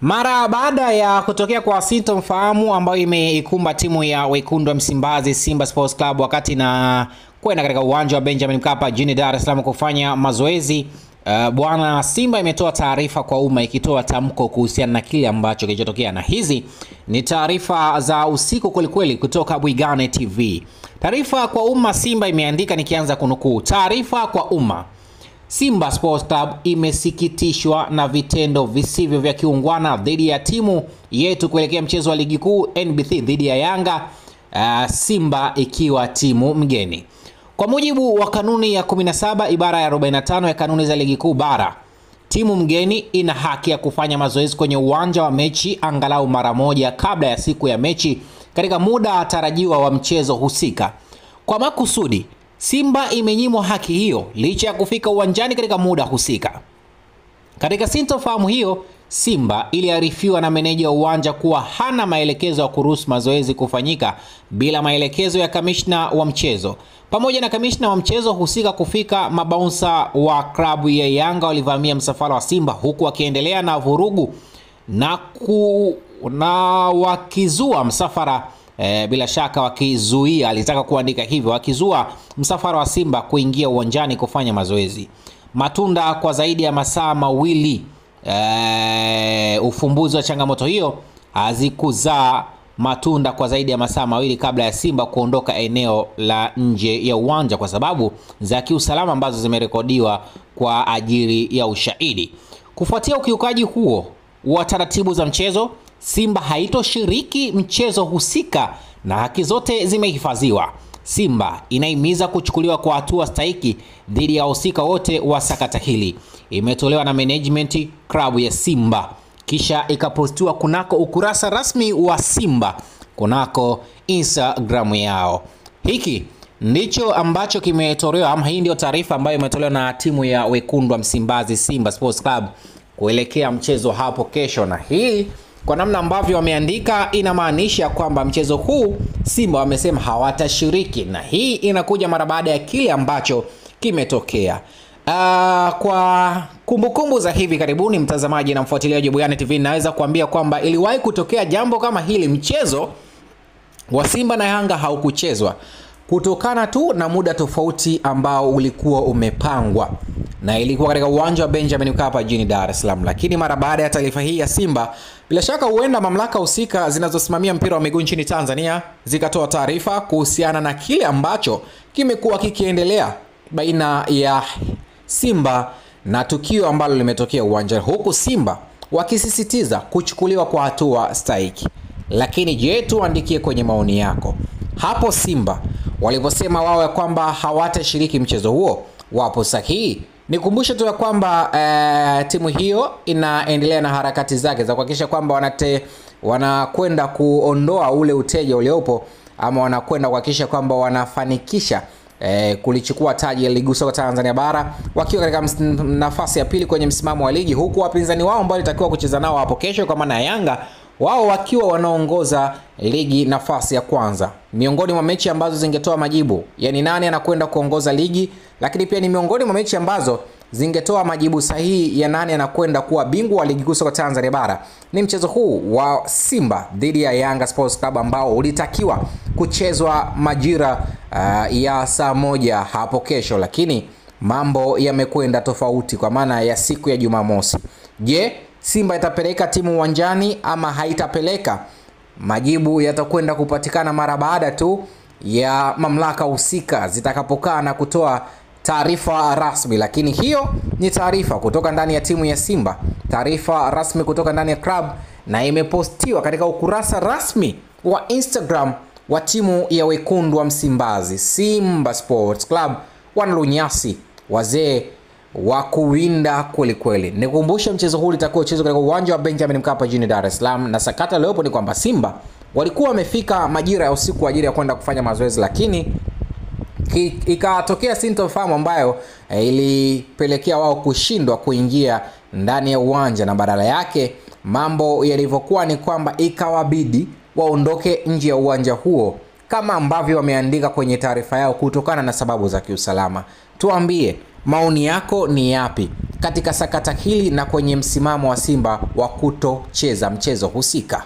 Mara baada ya kutokea kwa sintofahamu ambayo imeikumba timu ya Wekundu wa Msimbazi Simba Sports Club wakati na kwenda katika uwanja wa Benjamin Mkapa jijini Dar es Salaam kufanya mazoezi, bwana Simba imetoa taarifa kwa umma ikitoa tamko kuhusiana na kile ambacho kilichotokea, na hizi ni taarifa za usiku kwelikweli kutoka Bwigane TV. Taarifa kwa umma, Simba imeandika, nikianza kunukuu: taarifa kwa umma. Simba Sports Club imesikitishwa na vitendo visivyo vya kiungwana dhidi ya timu yetu kuelekea mchezo wa ligi kuu NBC dhidi ya Yanga, Simba ikiwa timu mgeni. Kwa mujibu wa kanuni ya 17 ibara ya 45 ya kanuni za ligi kuu bara, timu mgeni ina haki ya kufanya mazoezi kwenye uwanja wa mechi angalau mara moja kabla ya siku ya mechi katika muda tarajiwa wa mchezo husika. Kwa makusudi, Simba imenyimwa haki hiyo licha ya kufika uwanjani katika muda husika. Katika sintofahamu hiyo, Simba iliarifiwa na meneja wa uwanja kuwa hana maelekezo ya kuruhusu mazoezi kufanyika bila maelekezo ya kamishna wa mchezo. Pamoja na kamishna wa mchezo husika kufika, mabaunsa wa klabu ya Yanga walivamia msafara wa Simba huku wakiendelea na vurugu na wakizua msafara, bila shaka wakizuia, alitaka kuandika hivyo, wakizua msafara wa Simba kuingia uwanjani kufanya mazoezi. Matunda kwa zaidi ya masaa mawili, ufumbuzi wa changamoto hiyo hazikuzaa matunda kwa zaidi ya masaa mawili kabla ya Simba kuondoka eneo la nje ya uwanja kwa sababu za kiusalama ambazo zimerekodiwa kwa ajili ya ushahidi. Kufuatia ukiukaji huo wa taratibu za mchezo, Simba haitoshiriki mchezo husika na haki zote zimehifadhiwa. Simba inahimiza kuchukuliwa kwa hatua stahiki dhidi ya wahusika wote wa sakata hili. Imetolewa na management klabu ya Simba kisha ikapostiwa kunako ukurasa rasmi wa Simba kunako Instagram yao. Hiki ndicho ambacho kimetolewa, ama hii ndio taarifa ambayo imetolewa na timu ya Wekundu wa Msimbazi Simba Sports Club kuelekea mchezo hapo kesho, na hii kwa namna ambavyo wameandika inamaanisha kwamba mchezo huu Simba wamesema hawatashiriki, na hii inakuja mara baada ya kile ambacho kimetokea. Kwa kumbukumbu za hivi karibuni, mtazamaji na mfuatiliaji wa Bwigane TV, naweza kuambia kwamba iliwahi kutokea jambo kama hili. Mchezo wa Simba na Yanga haukuchezwa kutokana tu na muda tofauti ambao ulikuwa umepangwa, na ilikuwa katika uwanja wa Benjamin Mkapa jijini Dar es Salaam. Lakini mara baada ya taarifa hii ya Simba, bila shaka huenda mamlaka husika zinazosimamia mpira wa miguu nchini Tanzania zikatoa taarifa kuhusiana na kile ambacho kimekuwa kikiendelea baina ya Simba na tukio ambalo limetokea uwanjani, huku Simba wakisisitiza kuchukuliwa kwa hatua stahiki. Lakini je, tuandikie kwenye maoni yako hapo, Simba walivyosema wao kwamba hawatashiriki mchezo huo, wapo sahihi? Nikumbushe tu ya kwamba timu hiyo inaendelea na harakati zake za kuhakikisha kwamba wanakwenda kuondoa ule uteja uliopo, ama wanakwenda kuhakikisha kwamba wanafanikisha kulichukua taji la ligi soka Tanzania bara wakiwa katika nafasi ya pili kwenye msimamo wa ligi, huku wapinzani wao ambao walitakiwa kucheza nao hapo kesho kwa maana ya Yanga, wao wakiwa wanaongoza ligi nafasi ya kwanza. Miongoni mwa mechi ambazo zingetoa majibu, yani nani anakwenda kuongoza ligi, lakini pia ni miongoni mwa mechi ambazo zingetoa majibu sahihi ya nani anakwenda kuwa bingwa wa ligi soka Tanzania bara, ni mchezo huu wa Simba dhidi ya Yanga Sports Club ambao ulitakiwa kuchezwa majira ya saa 1 hapo kesho, lakini mambo yamekwenda tofauti kwa maana ya siku ya Jumamosi. Je, Simba itapeleka timu uwanjani ama haitapeleka? Majibu yatakwenda kupatikana mara baada tu ya mamlaka husika zitakapokaa na kutoa taarifa rasmi. Lakini hiyo ni taarifa kutoka ndani ya timu ya Simba, taarifa rasmi kutoka ndani ya club, na imepostiwa katika ukurasa rasmi wa Instagram wa timu ya Wekundu wa Msimbazi Simba Sports Club. Wanalunyasi wazee wa kuwinda kweli kweli. Nikumbusha mchezo huu utakuwa mchezo katika uwanja wa Benjamin Mkapa jijini Dar es Salaam, na sakata leo ni kwamba Simba walikuwa wamefika majira ya usiku kwa ajili ya kwenda kufanya mazoezi, lakini ikatokea sintofahamu ambayo ilipelekea wao kushindwa kuingia ndani ya uwanja, na badala yake mambo yalivyokuwa ni kwamba ikawabidi waondoke nje ya uwanja huo kama ambavyo wameandika kwenye taarifa yao kutokana na sababu za kiusalama. Tuambie Maoni yako ni yapi katika sakata hili na kwenye msimamo wa Simba wa kutocheza mchezo husika?